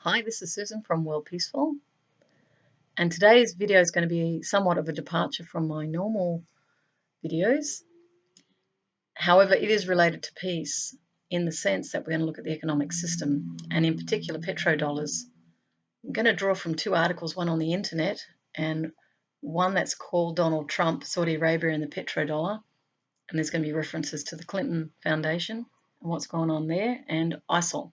Hi, this is Susan from Worldpeacefull, and today's video is going to be somewhat of a departure from my normal videos. However, it is related to peace in the sense that we're going to look at the economic system, and in particular petrodollars. I'm going to draw from two articles, one on the internet and one that's called Donald Trump, Saudi Arabia and the petrodollar, and there's going to be references to the Clinton Foundation and what's going on there, and ISIL.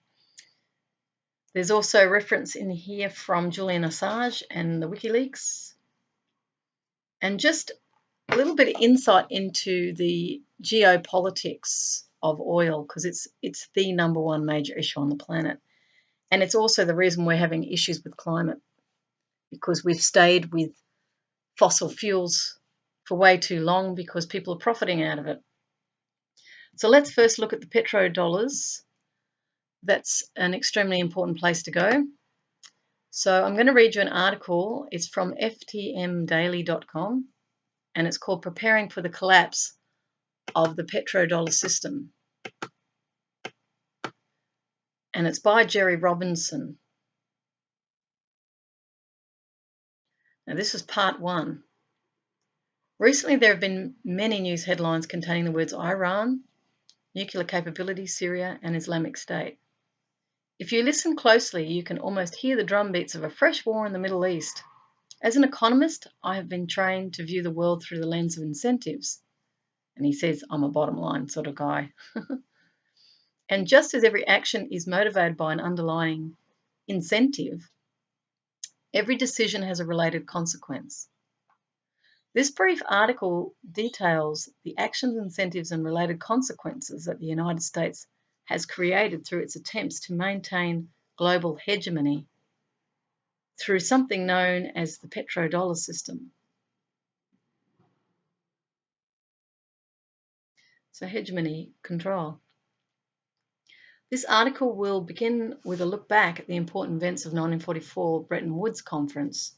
There's also reference in here from Julian Assange and the WikiLeaks, and just a little bit of insight into the geopolitics of oil, because it's the number one major issue on the planet, and it's also the reason we're having issues with climate, because we've stayed with fossil fuels for way too long because people are profiting out of it. So let's first look at the petrodollars. That's an extremely important place to go. So I'm going to read you an article. It's from ftmdaily.com, and it's called Preparing for the Collapse of the Petrodollar System. And it's by Jerry Robinson. Now, this is part one. Recently, there have been many news headlines containing the words Iran, nuclear capability, Syria, and Islamic State. If you listen closely, you can almost hear the drumbeats of a fresh war in the Middle East. As an economist, I have been trained to view the world through the lens of incentives. And he says, I'm a bottom line sort of guy. And just as every action is motivated by an underlying incentive, every decision has a related consequence. This brief article details the actions, incentives, and related consequences that the United States has created through its attempts to maintain global hegemony through something known as the Petrodollar System. So hegemony, control. This article will begin with a look back at the important events of 1944 Bretton Woods Conference,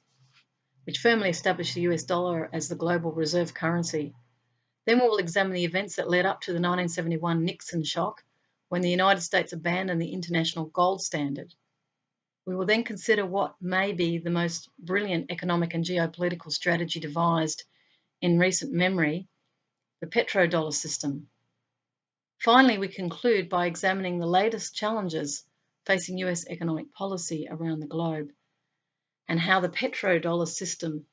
which firmly established the US dollar as the global reserve currency. Then we will examine the events that led up to the 1971 Nixon shock, when the United States abandoned the international gold standard. We will then consider what may be the most brilliant economic and geopolitical strategy devised in recent memory, the petrodollar system. Finally, we conclude by examining the latest challenges facing US economic policy around the globe and how the petrodollar system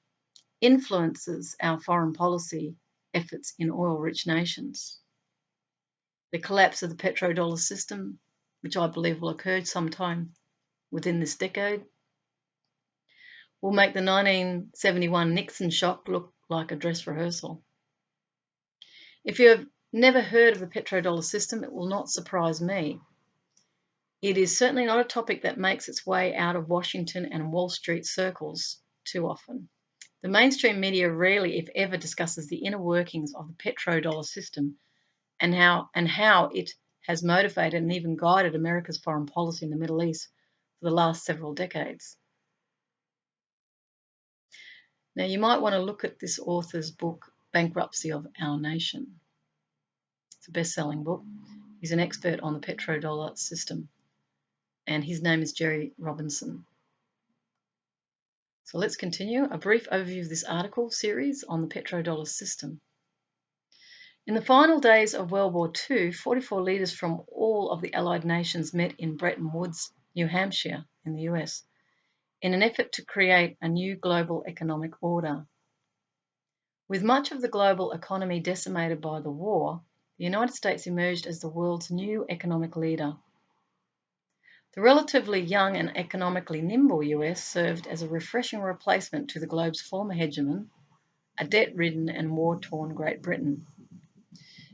influences our foreign policy efforts in oil-rich nations. The collapse of the petrodollar system, which I believe will occur sometime within this decade, will make the 1971 Nixon shock look like a dress rehearsal. If you have never heard of the petrodollar system, it will not surprise me. It is certainly not a topic that makes its way out of Washington and Wall Street circles too often. The mainstream media rarely, if ever, discusses the inner workings of the petrodollar system and how it has motivated and even guided America's foreign policy in the Middle East for the last several decades. Now, you might want to look at this author's book, Bankruptcy of Our Nation. It's a best-selling book. He's an expert on the petrodollar system, and his name is Jerry Robinson. So let's continue. A brief overview of this article series on the petrodollar system. In the final days of World War II, 44 leaders from all of the Allied nations met in Bretton Woods, New Hampshire, in the US, in an effort to create a new global economic order. With much of the global economy decimated by the war, the United States emerged as the world's new economic leader. The relatively young and economically nimble US served as a refreshing replacement to the globe's former hegemon, a debt-ridden and war-torn Great Britain.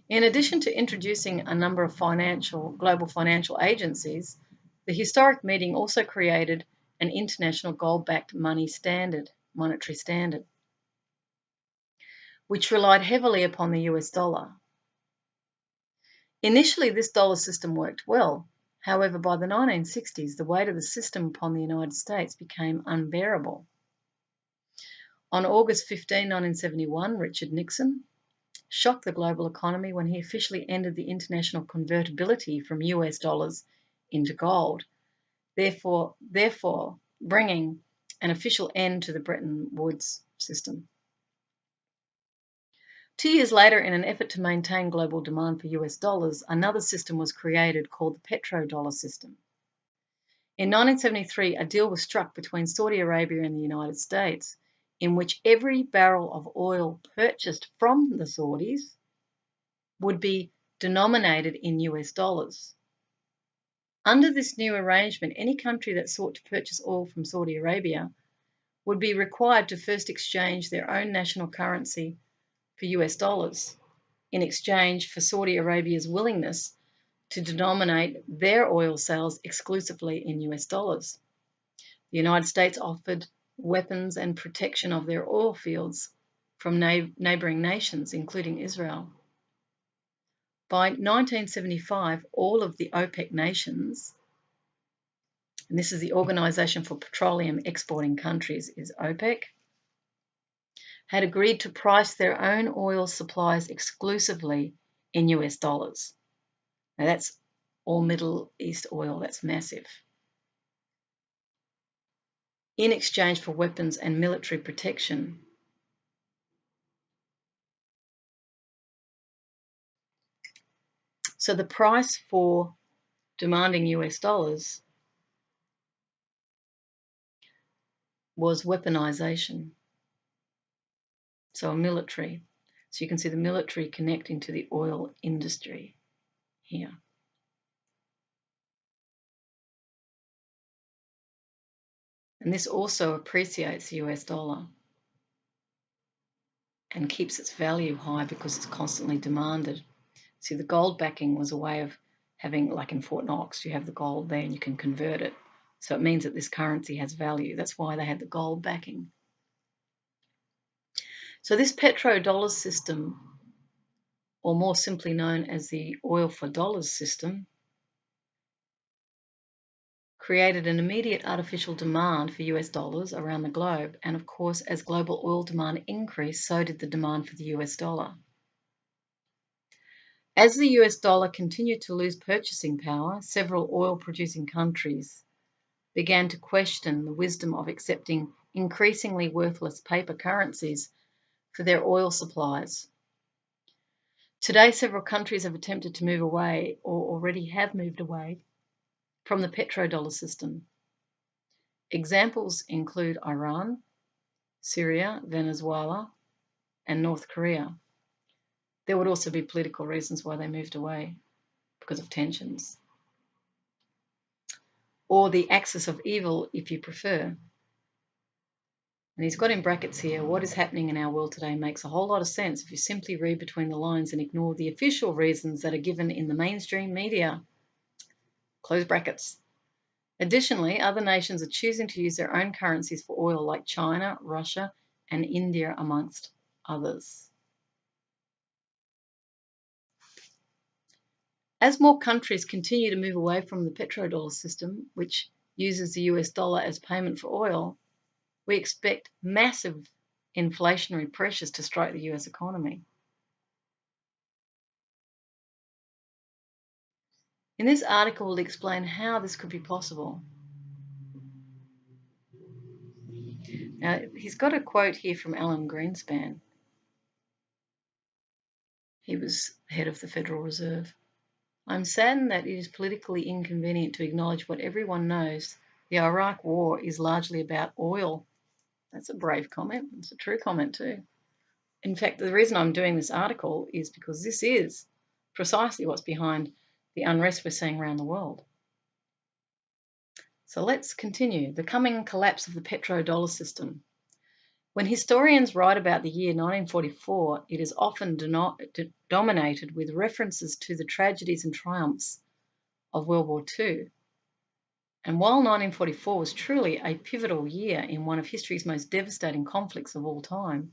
In addition to introducing a number of global financial agencies, the historic meeting also created an international gold-backed monetary standard, which relied heavily upon the US dollar. Initially, this dollar system worked well. However, by the 1960s, the weight of the system upon the United States became unbearable. On August 15, 1971, Richard Nixon shocked the global economy when he officially ended the international convertibility from US dollars into gold, therefore bringing an official end to the Bretton Woods system. 2 years later, in an effort to maintain global demand for US dollars, another system was created called the Petrodollar System. In 1973, a deal was struck between Saudi Arabia and the United States, in which every barrel of oil purchased from the Saudis would be denominated in US dollars. Under this new arrangement, any country that sought to purchase oil from Saudi Arabia would be required to first exchange their own national currency for US dollars in exchange for Saudi Arabia's willingness to denominate their oil sales exclusively in US dollars. The United States offered weapons and protection of their oil fields from neighboring nations, including Israel. By 1975, all of the OPEC nations, and this is the Organization for Petroleum Exporting Countries, is OPEC, had agreed to price their own oil supplies exclusively in US dollars. Now that's all Middle East oil, that's massive. In exchange for weapons and military protection. So the price for demanding US dollars was weaponization. So a military. So you can see the military connecting to the oil industry here. And this also appreciates the US dollar and keeps its value high because it's constantly demanded. See, the gold backing was a way of having, like in Fort Knox, you have the gold there and you can convert it. So it means that this currency has value. That's why they had the gold backing. So this Petrodollar system, or more simply known as the oil for dollars system, created an immediate artificial demand for US dollars around the globe. And of course, as global oil demand increased, so did the demand for the US dollar. As the US dollar continued to lose purchasing power, several oil-producing countries began to question the wisdom of accepting increasingly worthless paper currencies for their oil supplies. Today, several countries have attempted to move away, or already have moved away, from the petrodollar system. Examples include Iran, Syria, Venezuela, and North Korea. There would also be political reasons why they moved away, because of tensions. Or the axis of evil, if you prefer. And he's got in brackets here, what is happening in our world today makes a whole lot of sense if you simply read between the lines and ignore the official reasons that are given in the mainstream media. Close brackets. Additionally, other nations are choosing to use their own currencies for oil, like China, Russia, and India, amongst others. As more countries continue to move away from the petrodollar system, which uses the US dollar as payment for oil, we expect massive inflationary pressures to strike the US economy. In this article, we'll explain how this could be possible. Now, he's got a quote here from Alan Greenspan. He was head of the Federal Reserve. I'm saddened that it is politically inconvenient to acknowledge what everyone knows. The Iraq War is largely about oil. That's a brave comment. It's a true comment too. In fact, the reason I'm doing this article is because this is precisely what's behind the unrest we're seeing around the world. So let's continue. The coming collapse of the petrodollar system. When historians write about the year 1944, it is often dominated with references to the tragedies and triumphs of World War II. And while 1944 was truly a pivotal year in one of history's most devastating conflicts of all time,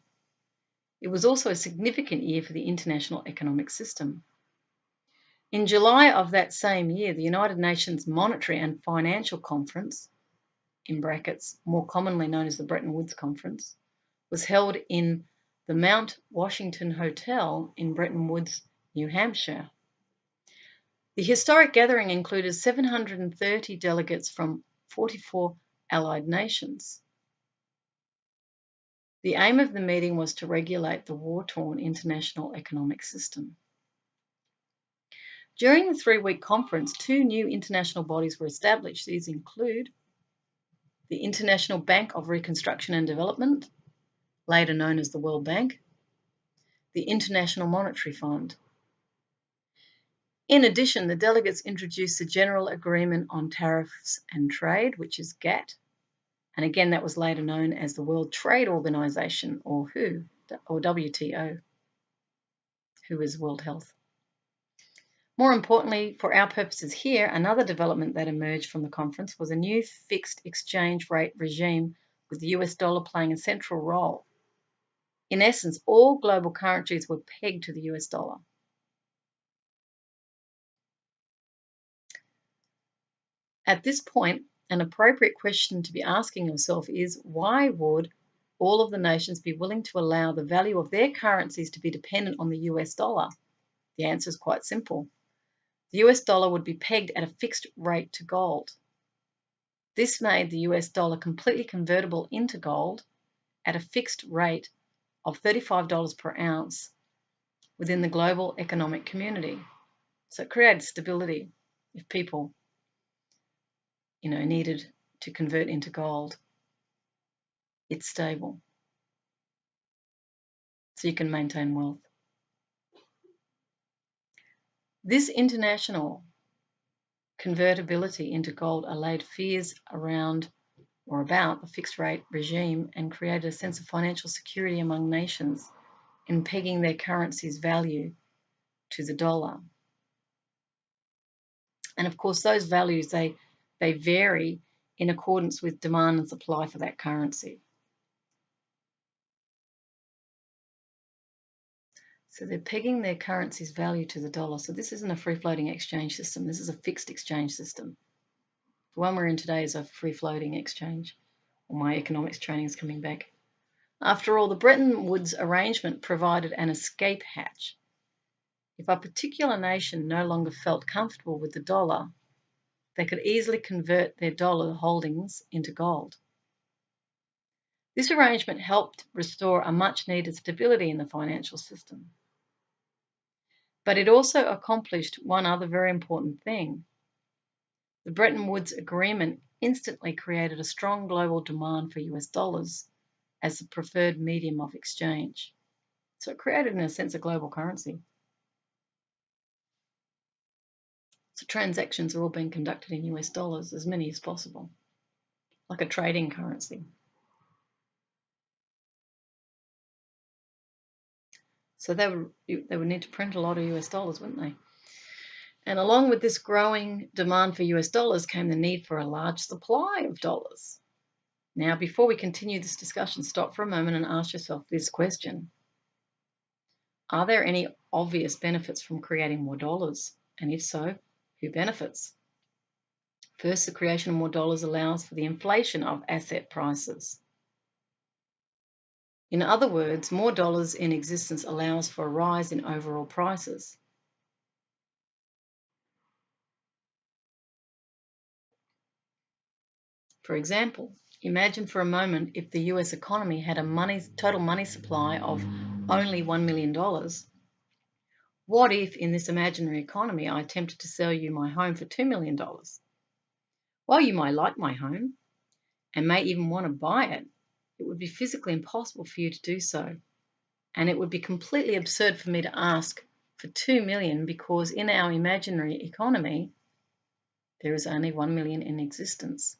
it was also a significant year for the international economic system. In July of that same year, the United Nations Monetary and Financial Conference, in brackets, more commonly known as the Bretton Woods Conference, was held in the Mount Washington Hotel in Bretton Woods, New Hampshire. The historic gathering included 730 delegates from 44 allied nations. The aim of the meeting was to regulate the war-torn international economic system. During the 3-week conference, 2 new international bodies were established. These include the International Bank of Reconstruction and Development, later known as the World Bank, the International Monetary Fund. In addition, the delegates introduced the General Agreement on Tariffs and Trade, which is GATT, and again that was later known as the World Trade Organization, or WHO, or WTO, WHO is World Health. More importantly, for our purposes here, another development that emerged from the conference was a new fixed exchange rate regime with the US dollar playing a central role. In essence, all global currencies were pegged to the US dollar. At this point, an appropriate question to be asking yourself is, why would all of the nations be willing to allow the value of their currencies to be dependent on the US dollar? The answer is quite simple. The US dollar would be pegged at a fixed rate to gold. This made the US dollar completely convertible into gold at a fixed rate of $35 per ounce within the global economic community. So it created stability. If people, needed to convert into gold, it's stable. So you can maintain wealth. This international convertibility into gold allayed fears around or about the fixed rate regime and created a sense of financial security among nations in pegging their currency's value to the dollar. And of course, those values, they vary in accordance with demand and supply for that currency. So they're pegging their currency's value to the dollar. So this isn't a free-floating exchange system. This is a fixed exchange system. The one we're in today is a free-floating exchange. Well, my economics training is coming back. After all, the Bretton Woods arrangement provided an escape hatch. If a particular nation no longer felt comfortable with the dollar, they could easily convert their dollar holdings into gold. This arrangement helped restore a much-needed stability in the financial system. But it also accomplished one other very important thing. The Bretton Woods Agreement instantly created a strong global demand for US dollars as the preferred medium of exchange. So it created, in a sense, a global currency. So transactions are all being conducted in US dollars, as many as possible, like a trading currency. So they would need to print a lot of US dollars, wouldn't they? And along with this growing demand for US dollars came the need for a large supply of dollars. Now, before we continue this discussion, stop for a moment and ask yourself this question. Are there any obvious benefits from creating more dollars? And if so, who benefits? First, the creation of more dollars allows for the inflation of asset prices. In other words, more dollars in existence allows for a rise in overall prices. For example, imagine for a moment if the US economy had a total money supply of only $1 million. What if in this imaginary economy I attempted to sell you my home for $2 million? While you might like my home and may even want to buy it, it would be physically impossible for you to do so. And it would be completely absurd for me to ask for $2 million because in our imaginary economy, there is only 1 million in existence.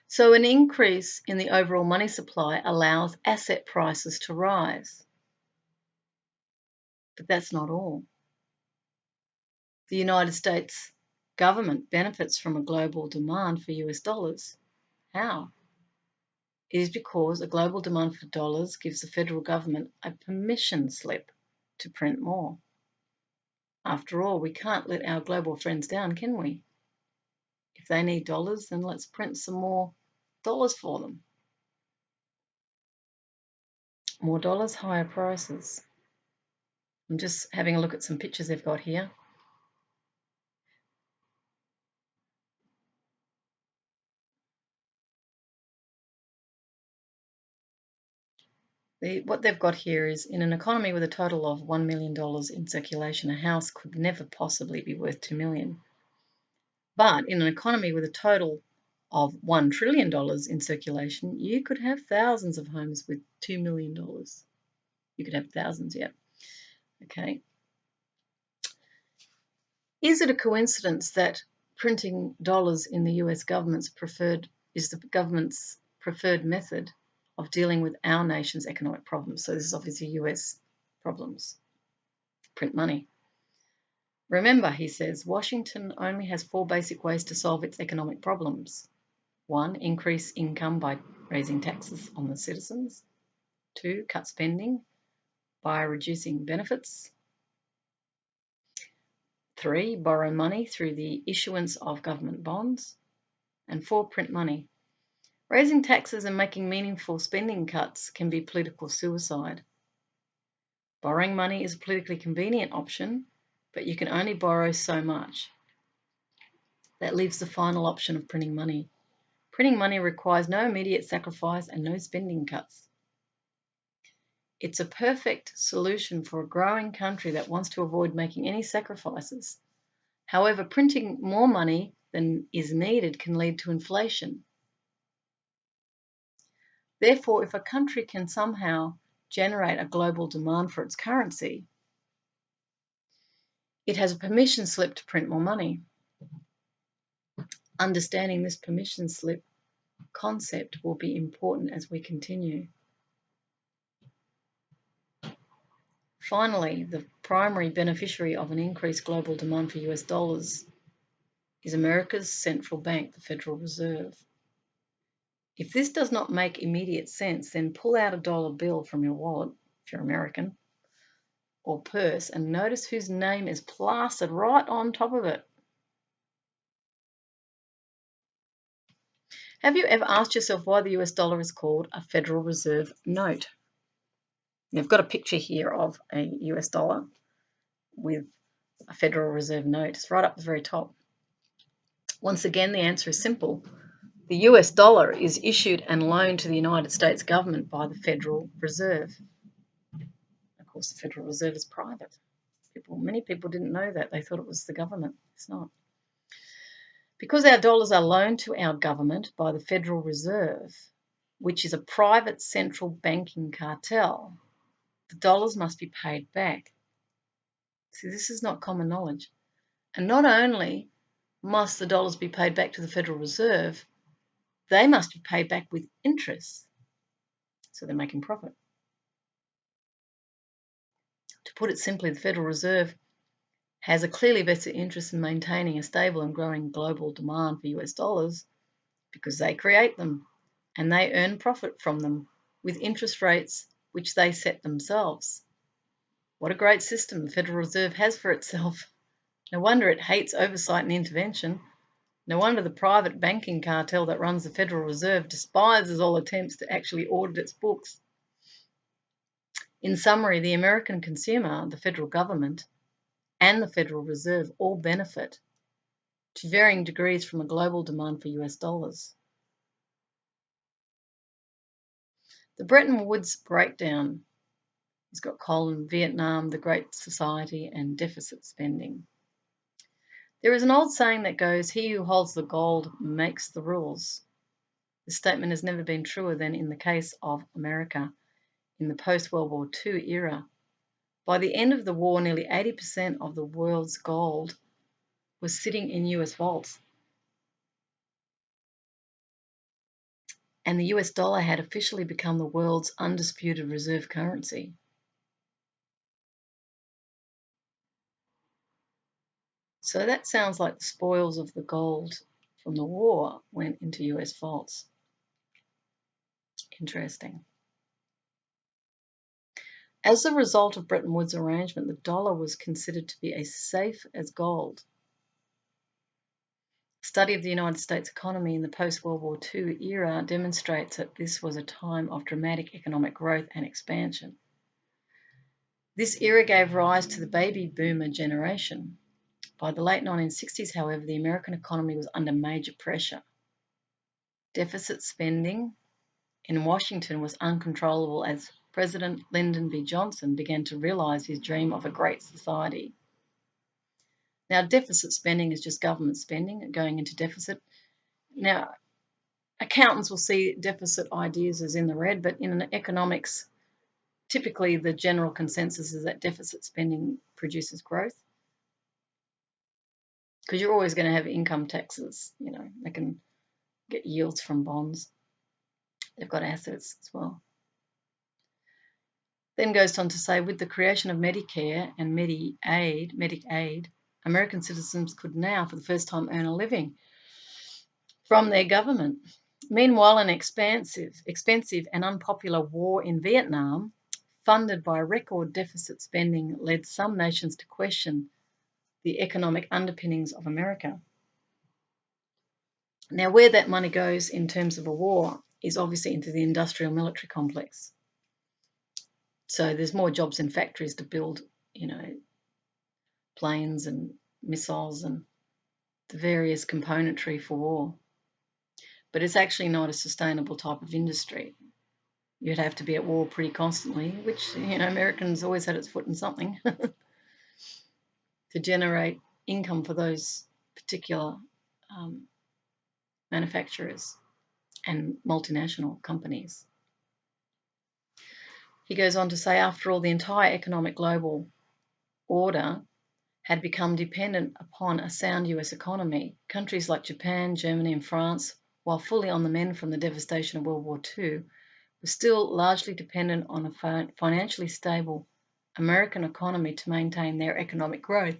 So an increase in the overall money supply allows asset prices to rise. But that's not all. The United States government benefits from a global demand for US dollars. How? It is because a global demand for dollars gives the federal government a permission slip to print more. After all, we can't let our global friends down, can we? If they need dollars, then let's print some more dollars for them. More dollars, higher prices. I'm just having a look at some pictures they've got here. What they've got here is, in an economy with a total of $1 million in circulation, a house could never possibly be worth $2 million. But in an economy with a total of $1 trillion in circulation, you could have thousands of homes with $2 million. You could have thousands, yeah. Okay. Is it a coincidence that printing dollars in the US government's is the government's preferred method of dealing with our nation's economic problems? So this is obviously US problems. Print money. Remember, he says, Washington only has 4 basic ways to solve its economic problems. 1, increase income by raising taxes on the citizens. 2, cut spending by reducing benefits. 3, borrow money through the issuance of government bonds. And 4, print money. Raising taxes and making meaningful spending cuts can be political suicide. Borrowing money is a politically convenient option, but you can only borrow so much. That leaves the final option of printing money. Printing money requires no immediate sacrifice and no spending cuts. It's a perfect solution for a growing country that wants to avoid making any sacrifices. However, printing more money than is needed can lead to inflation. Therefore, if a country can somehow generate a global demand for its currency, it has a permission slip to print more money. Understanding this permission slip concept will be important as we continue. Finally, the primary beneficiary of an increased global demand for US dollars is America's central bank, the Federal Reserve. If this does not make immediate sense, then pull out a dollar bill from your wallet, if you're American, or purse, and notice whose name is plastered right on top of it. Have you ever asked yourself why the US dollar is called a Federal Reserve note? You've got a picture here of a US dollar with a Federal Reserve note. It's right up the very top. Once again, the answer is simple. The US dollar is issued and loaned to the United States government by the Federal Reserve. Of course, the Federal Reserve is private. Many people didn't know that. They thought it was the government. It's not. Because our dollars are loaned to our government by the Federal Reserve, which is a private central banking cartel, the dollars must be paid back. See, this is not common knowledge. And not only must the dollars be paid back to the Federal Reserve, they must be paid back with interest. So they're making profit. To put it simply, the Federal Reserve has a clearly vested interest in maintaining a stable and growing global demand for US dollars because they create them and they earn profit from them with interest rates which they set themselves. What a great system the Federal Reserve has for itself. No wonder it hates oversight and intervention. No wonder the private banking cartel that runs the Federal Reserve despises all attempts to actually audit its books. In summary, the American consumer, the federal government, and the Federal Reserve all benefit to varying degrees from a global demand for US dollars. The Bretton Woods breakdown has got coal in Vietnam, the Great Society, and deficit spending. There is an old saying that goes, "He who holds the gold makes the rules." This statement has never been truer than in the case of America in the post-World War II era. By the end of the war, nearly 80% of the world's gold was sitting in US vaults. And the US dollar had officially become the world's undisputed reserve currency. So that sounds like the spoils of the gold from the war went into US vaults. Interesting. As a result of Bretton Woods arrangement, the dollar was considered to be as safe as gold. Study of the United States economy in the post-World War II era demonstrates that this was a time of dramatic economic growth and expansion. This era gave rise to the baby boomer generation. By the late 1960s, however, the American economy was under major pressure. Deficit spending in Washington was uncontrollable as President Lyndon B. Johnson began to realise his dream of a great society. Now, deficit spending is just government spending going into deficit. Now, accountants will see deficit ideas as in the red, but in economics, typically the general consensus is that deficit spending produces growth, because you're always going to have income taxes. They can get yields from bonds. They've got assets as well. Then goes on to say, with the creation of Medicare and Medicaid, American citizens could now, for the first time, earn a living from their government. Meanwhile, an expensive and unpopular war in Vietnam, funded by record deficit spending, led some nations to question the economic underpinnings of America. Now, where that money goes in terms of a war is obviously into the industrial military complex. So there's more jobs in factories to build, planes and missiles and the various componentry for war. But it's actually not a sustainable type of industry. You'd have to be at war pretty constantly, which, Americans always had its foot in something to generate income for those particular manufacturers and multinational companies. He goes on to say, after all, the entire economic global order had become dependent upon a sound US economy. Countries like Japan, Germany, and France, while fully on the mend from the devastation of World War II, were still largely dependent on a financially stable American economy to maintain their economic growth.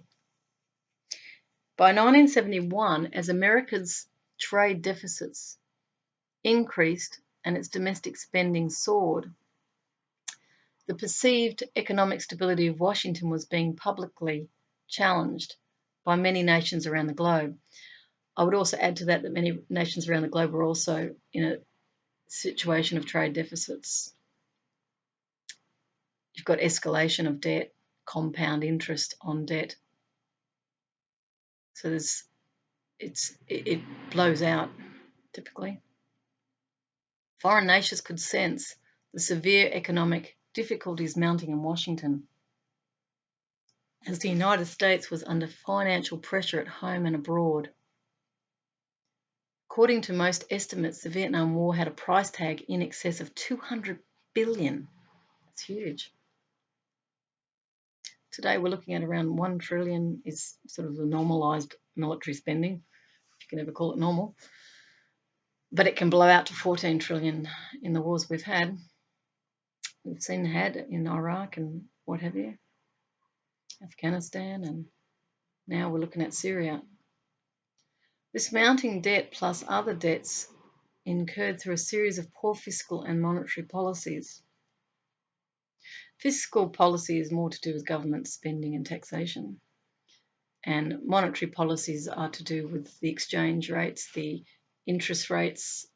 By 1971, as America's trade deficits increased and its domestic spending soared, the perceived economic stability of Washington was being publicly challenged by many nations around the globe. I would also add to that many nations around the globe were also in a situation of trade deficits. You've got escalation of debt, compound interest on debt. So it blows out typically. Foreign nations could sense the severe economic difficulties mounting in Washington, as the United States was under financial pressure at home and abroad. According to most estimates, the Vietnam War had a price tag in excess of $200 billion. That's huge. Today we're looking at around $1 trillion is sort of the normalised military spending, if you can ever call it normal. But it can blow out to $14 trillion in the wars we've had. We've seen had in Iraq and what have you, Afghanistan, and now we're looking at Syria. This mounting debt plus other debts incurred through a series of poor fiscal and monetary policies. Fiscal policy is more to do with government spending and taxation, and monetary policies are to do with the exchange rates, the interest rates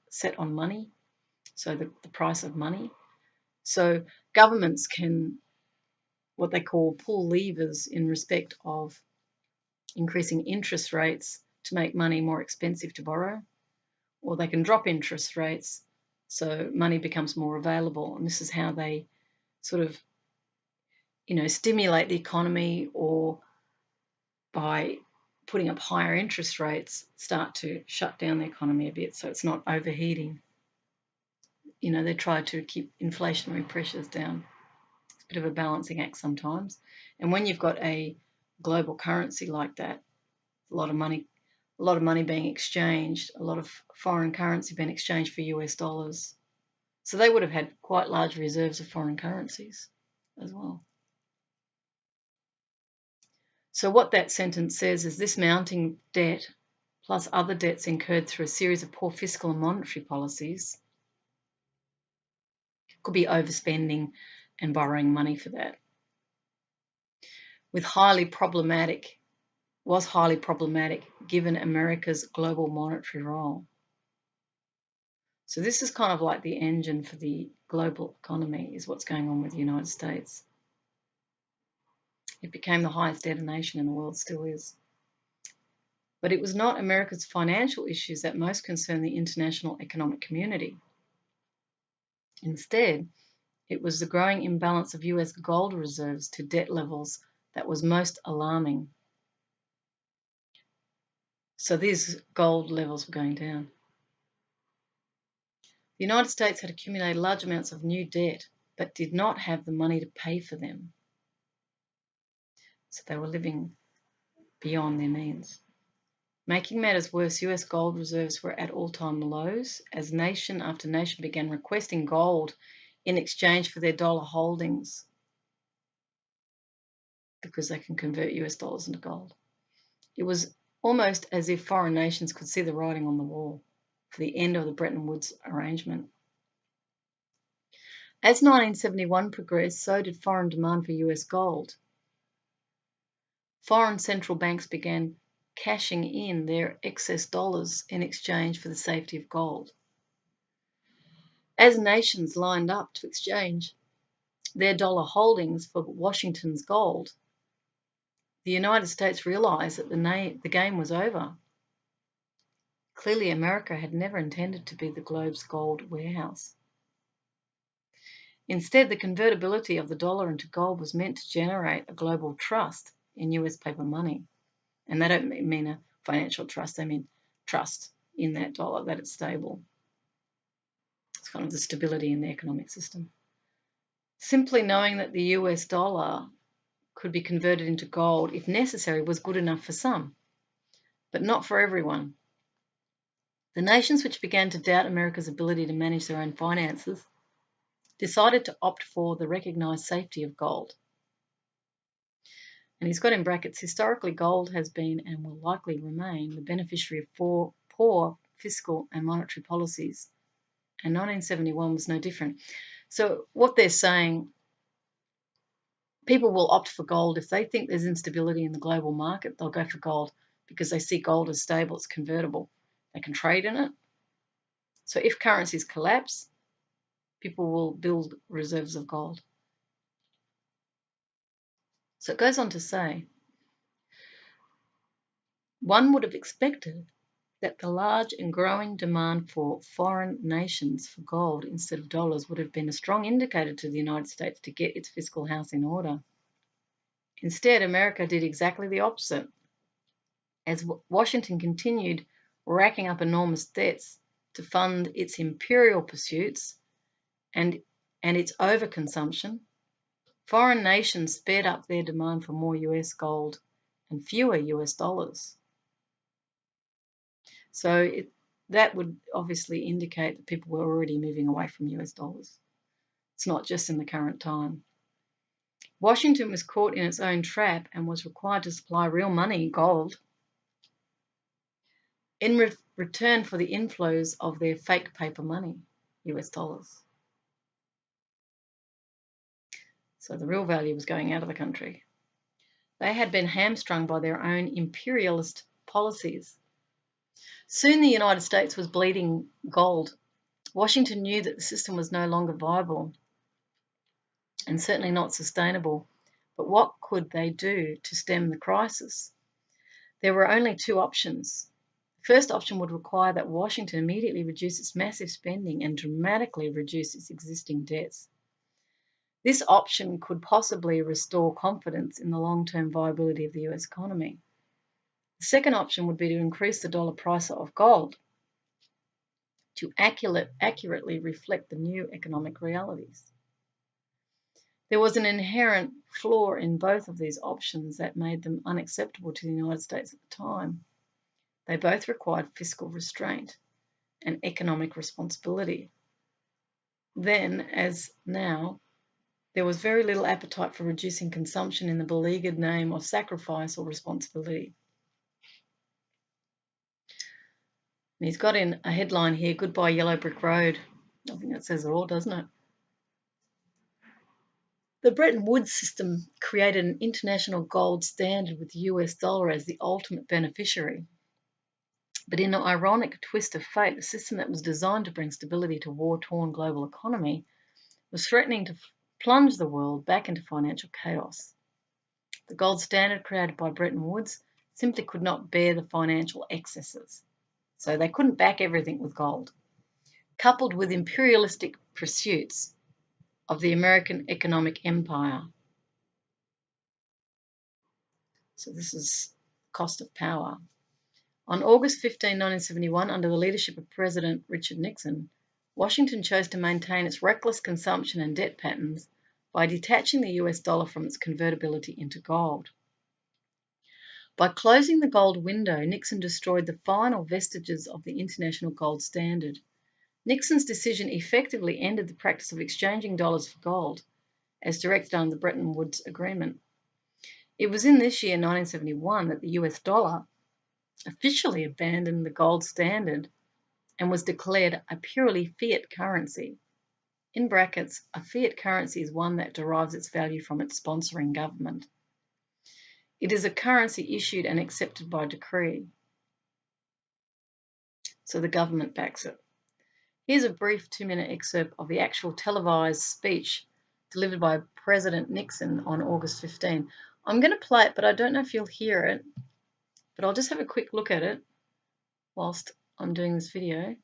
set on money, so the price of money. So governments can, what they call, pull levers in respect of increasing interest rates to make money more expensive to borrow, or they can drop interest rates so money becomes more available. And this is how they sort of, stimulate the economy, or by putting up higher interest rates, start to shut down the economy a bit so it's not overheating. They try to keep inflationary pressures down. It's a bit of a balancing act sometimes. And when you've got a global currency like that, a lot of money being exchanged, a lot of foreign currency being exchanged for US dollars. So they would have had quite large reserves of foreign currencies as well. So what that sentence says is this mounting debt plus other debts incurred through a series of poor fiscal and monetary policies, could be overspending and borrowing money for that, was highly problematic given America's global monetary role. So this is kind of like the engine for the global economy, is what's going on with the United States. It became the highest debtor nation in the world, still is. But it was not America's financial issues that most concerned the international economic community. Instead, It was the growing imbalance of US gold reserves to debt levels that was most alarming. So these gold levels were going down. The United States had accumulated large amounts of new debt, but did not have the money to pay for them. So they were living beyond their means. Making matters worse, US gold reserves were at all-time lows as nation after nation began requesting gold in exchange for their dollar holdings because they can convert US dollars into gold. It was almost as if foreign nations could see the writing on the wall for the end of the Bretton Woods arrangement. As 1971 progressed, so did foreign demand for US gold. Foreign central banks began cashing in their excess dollars in exchange for the safety of gold. As nations lined up to exchange their dollar holdings for Washington's gold, the United States realized that the game was over. Clearly, America had never intended to be the globe's gold warehouse. Instead, the convertibility of the dollar into gold was meant to generate a global trust in US paper money. And they don't mean a financial trust, they mean trust in that dollar, that it's stable. It's kind of the stability in the economic system. Simply knowing that the US dollar could be converted into gold if necessary was good enough for some, but not for everyone. The nations which began to doubt America's ability to manage their own finances decided to opt for the recognized safety of gold. And he's got in brackets, historically gold has been and will likely remain the beneficiary of poor fiscal and monetary policies. And 1971 was no different. So what they're saying, people will opt for gold. If they think there's instability in the global market, they'll go for gold because they see gold as stable, it's convertible. They can trade in it. So if currencies collapse, people will build reserves of gold. So it goes on to say, one would have expected that the large and growing demand for foreign nations for gold instead of dollars would have been a strong indicator to the United States to get its fiscal house in order. Instead, America did exactly the opposite. As Washington continued racking up enormous debts to fund its imperial pursuits and its overconsumption, foreign nations sped up their demand for more US gold and fewer US dollars. So that would obviously indicate that people were already moving away from US dollars. It's not just in the current time. Washington was caught in its own trap and was required to supply real money, gold, in return for the inflows of their fake paper money, US dollars. So the real value was going out of the country. They had been hamstrung by their own imperialist policies. Soon the United States was bleeding gold. Washington knew that the system was no longer viable and certainly not sustainable. But what could they do to stem the crisis? There were only two options. The first option would require that Washington immediately reduce its massive spending and dramatically reduce its existing debts. This option could possibly restore confidence in the long-term viability of the US economy. The second option would be to increase the dollar price of gold to accurately reflect the new economic realities. There was an inherent flaw in both of these options that made them unacceptable to the United States at the time. They both required fiscal restraint and economic responsibility. Then, as now, there was very little appetite for reducing consumption in the beleaguered name of sacrifice or responsibility. And he's got in a headline here, Goodbye Yellow Brick Road. I think that says it all, doesn't it? The Bretton Woods system created an international gold standard with the US dollar as the ultimate beneficiary. But in an ironic twist of fate, the system that was designed to bring stability to a war-torn global economy was threatening to plunge the world back into financial chaos. The gold standard created by Bretton Woods simply could not bear the financial excesses. So they couldn't back everything with gold. Coupled with imperialistic pursuits of the American economic empire. So this is cost of power. On August 15, 1971, under the leadership of President Richard Nixon, Washington chose to maintain its reckless consumption and debt patterns by detaching the US dollar from its convertibility into gold. By closing the gold window, Nixon destroyed the final vestiges of the international gold standard. Nixon's decision effectively ended the practice of exchanging dollars for gold, as directed under the Bretton Woods Agreement. It was in this year, 1971, that the US dollar officially abandoned the gold standard and was declared a purely fiat currency. In brackets, a fiat currency is one that derives its value from its sponsoring government. It is a currency issued and accepted by decree. So the government backs it. Here's a brief 2-minute excerpt of the actual televised speech delivered by President Nixon on August 15. I'm going to play it, but I don't know if you'll hear it, but I'll just have a quick look at it whilst I'm doing this video.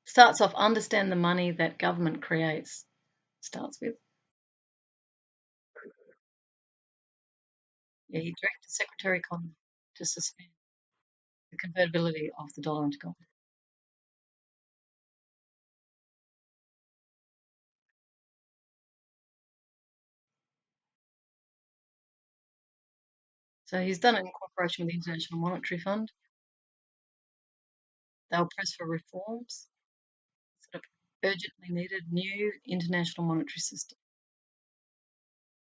Starts off, understand the money that government creates. Starts with. Yeah, he directed Secretary Connor to suspend the convertibility of the dollar into gold. So he's done it in cooperation with the International Monetary Fund. They'll press for reforms, sort of urgently needed new international monetary system.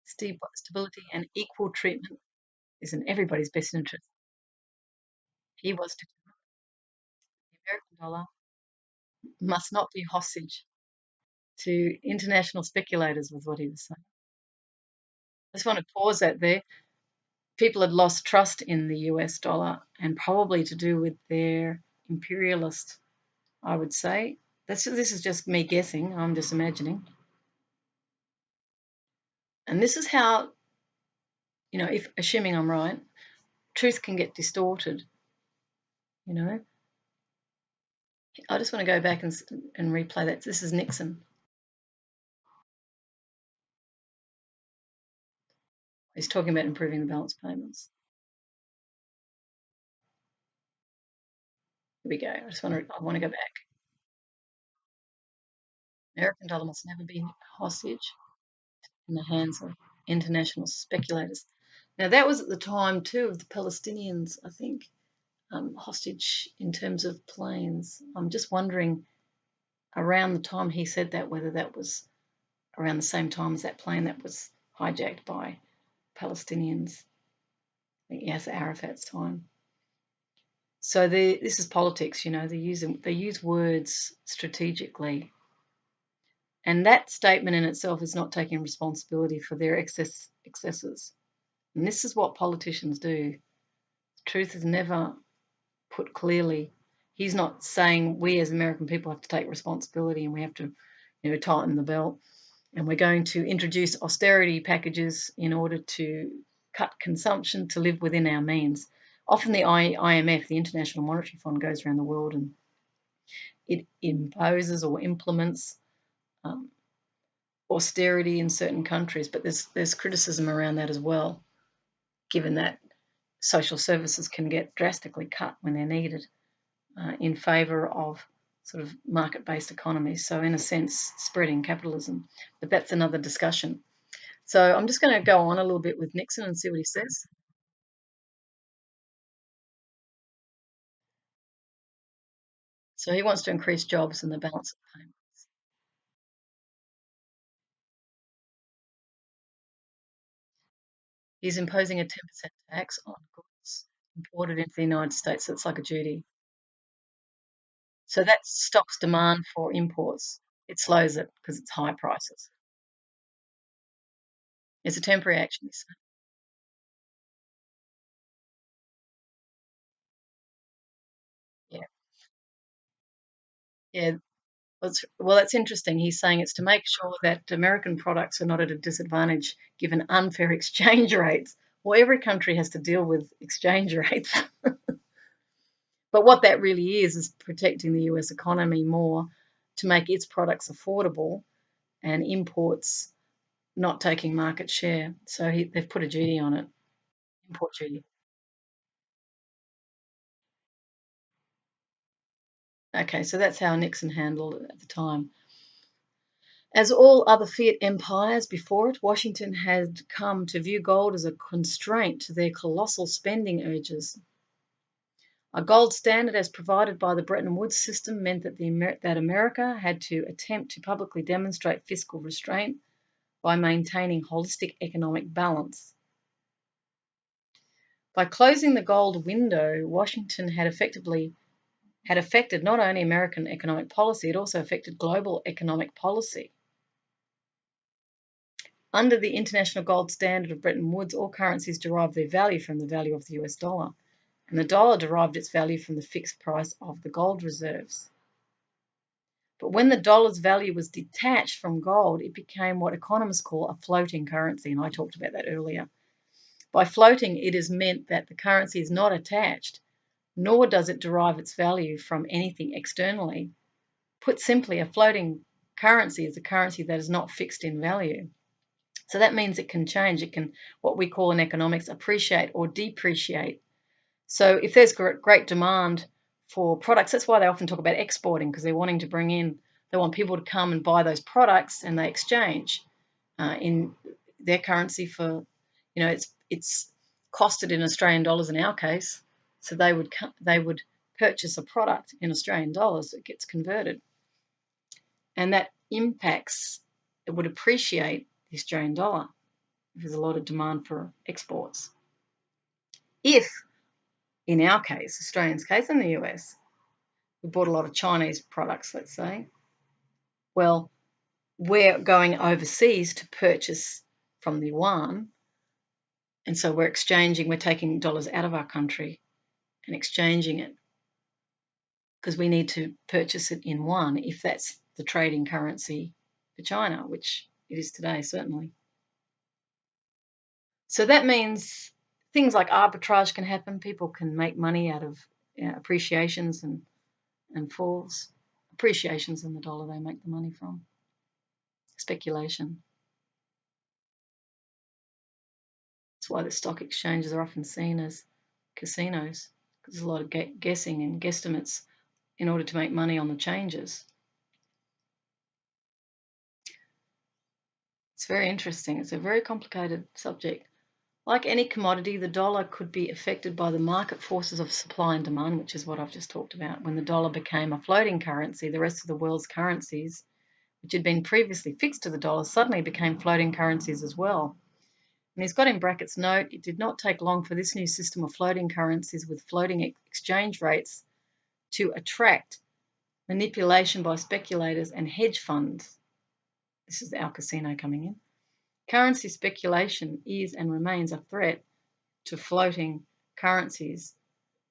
Stability and equal treatment is in everybody's best interest. He was determined. The American dollar must not be hostage to international speculators, was what he was saying. I just want to pause that there. People had lost trust in the US dollar, and probably to do with their imperialist, I would say. This is just me guessing, I'm just imagining. And this is how, if assuming I'm right, truth can get distorted, you know. I just want to go back and replay that. This is Nixon. He's talking about improving the balance payments. Here we go. I want to go back. American dollar must never be hostage in the hands of international speculators. Now that was at the time too of the Palestinians, I think, hostage in terms of planes. I'm just wondering around the time he said that, whether that was around the same time as that plane that was hijacked by Palestinians. I think Yasser Arafat's time. So this is politics, they use words strategically. And that statement in itself is not taking responsibility for their excesses. And this is what politicians do. Truth is never put clearly. He's not saying we as American people have to take responsibility and we have to, tighten the belt. And we're going to introduce austerity packages in order to cut consumption to live within our means. Often the IMF, the International Monetary Fund, goes around the world and it imposes or implements austerity in certain countries, but there's criticism around that as well, given that social services can get drastically cut when they're needed in favour of sort of market-based economies. So in a sense, spreading capitalism, but that's another discussion. So I'm just going to go on a little bit with Nixon and see what he says. So he wants to increase jobs and the balance of payments. He's imposing a 10% tax on goods imported into the United States. So it's like a duty. So that stops demand for imports. It slows it because it's high prices. It's a temporary action. Yeah, yeah. Well, that's interesting. He's saying it's to make sure that American products are not at a disadvantage given unfair exchange rates. Well, every country has to deal with exchange rates. But what that really is protecting the US economy more to make its products affordable and imports not taking market share. So they've put a duty on it, import duty. Okay, so that's how Nixon handled it at the time. As all other fiat empires before it, Washington had come to view gold as a constraint to their colossal spending urges. A gold standard as provided by the Bretton Woods system meant that, that America had to attempt to publicly demonstrate fiscal restraint by maintaining holistic economic balance. By closing the gold window, Washington had affected not only American economic policy, it also affected global economic policy. Under the international gold standard of Bretton Woods, all currencies derived their value from the value of the US dollar, and the dollar derived its value from the fixed price of the gold reserves. But when the dollar's value was detached from gold, it became what economists call a floating currency, and I talked about that earlier. By floating, it is meant that the currency is not attached, nor does it derive its value from anything externally. Put simply, a floating currency is a currency that is not fixed in value. So that means it can change. It can, what we call in economics, appreciate or depreciate. So if there's great demand for products, that's why they often talk about exporting, because they're wanting to bring in, they want people to come and buy those products, and they exchange in their currency for, it's costed in Australian dollars in our case. So they would purchase a product in Australian dollars that gets converted, and that impacts, it would appreciate the Australian dollar if there's a lot of demand for exports. If, in our case, Australians' case, in the US, we bought a lot of Chinese products, let's say, well, we're going overseas to purchase from the yuan, and so we're taking dollars out of our country and exchanging it, because we need to purchase it in yuan if that's the trading currency for China, which it is today, certainly. So that means things like arbitrage can happen. People can make money out of appreciations and falls. Appreciations in the dollar they make the money from. Speculation. That's why the stock exchanges are often seen as casinos, because there's a lot of guessing and guesstimates in order to make money on the changes. It's very interesting. It's a very complicated subject. Like any commodity, the dollar could be affected by the market forces of supply and demand, which is what I've just talked about. When the dollar became a floating currency, the rest of the world's currencies, which had been previously fixed to the dollar, suddenly became floating currencies as well. And he's got in brackets, note, it did not take long for this new system of floating currencies with floating exchange rates to attract manipulation by speculators and hedge funds. This is our casino coming in. Currency speculation is and remains a threat to floating currencies.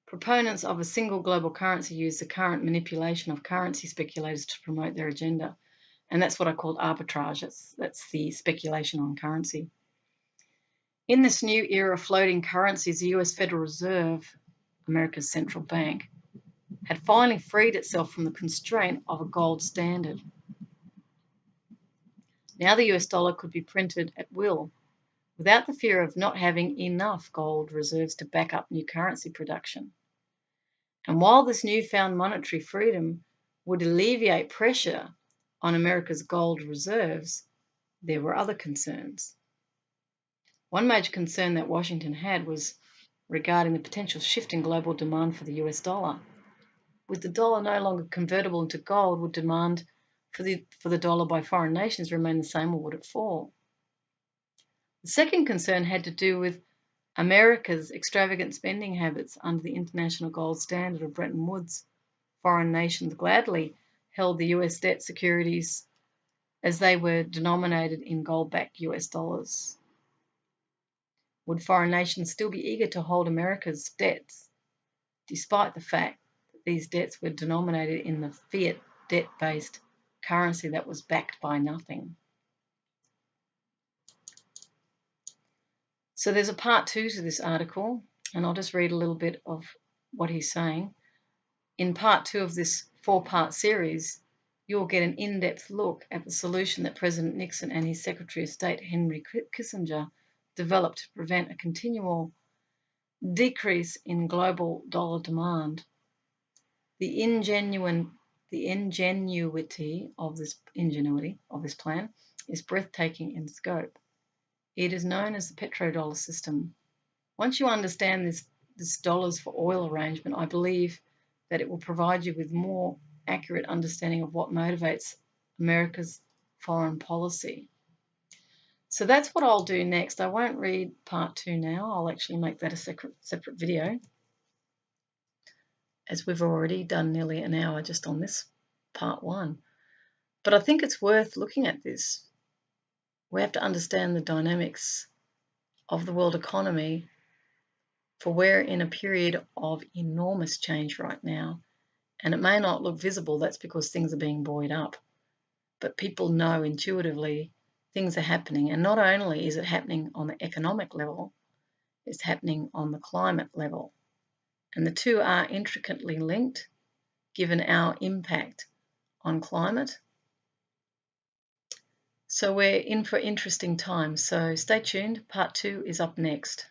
Proponents of a single global currency use the current manipulation of currency speculators to promote their agenda. And that's what I call arbitrage. That's the speculation on currency. In this new era of floating currencies, the US Federal Reserve, America's central bank, had finally freed itself from the constraint of a gold standard. Now the US dollar could be printed at will, without the fear of not having enough gold reserves to back up new currency production. And while this newfound monetary freedom would alleviate pressure on America's gold reserves, there were other concerns. One major concern that Washington had was regarding the potential shift in global demand for the US dollar. With the dollar no longer convertible into gold, would demand for the dollar by foreign nations remain the same, or would it fall? The second concern had to do with America's extravagant spending habits under the international gold standard of Bretton Woods. Foreign nations gladly held the US debt securities as they were denominated in gold-backed US dollars. Would foreign nations still be eager to hold America's debts, despite the fact that these debts were denominated in the fiat debt-based currency that was backed by nothing? So there's a part 2 to this article, and I'll just read a little bit of what he's saying. In part 2 of this 4-part series, you'll get an in-depth look at the solution that President Nixon and his Secretary of State, Henry Kissinger, developed to prevent a continual decrease in global dollar demand. The ingenuity of this plan is breathtaking in scope. It is known as the Petrodollar System. Once you understand this dollars for oil arrangement, I believe that it will provide you with more accurate understanding of what motivates America's foreign policy. So that's what I'll do next. I won't read part 2 now. I'll actually make that a separate video, as we've already done nearly an hour just on this part 1. But I think it's worth looking at this. We have to understand the dynamics of the world economy, for we're in a period of enormous change right now. And it may not look visible, that's because things are being buoyed up. But people know intuitively things are happening. And not only is it happening on the economic level, it's happening on the climate level. And the two are intricately linked, given our impact on climate. So we're in for interesting times. So stay tuned. Part 2 is up next.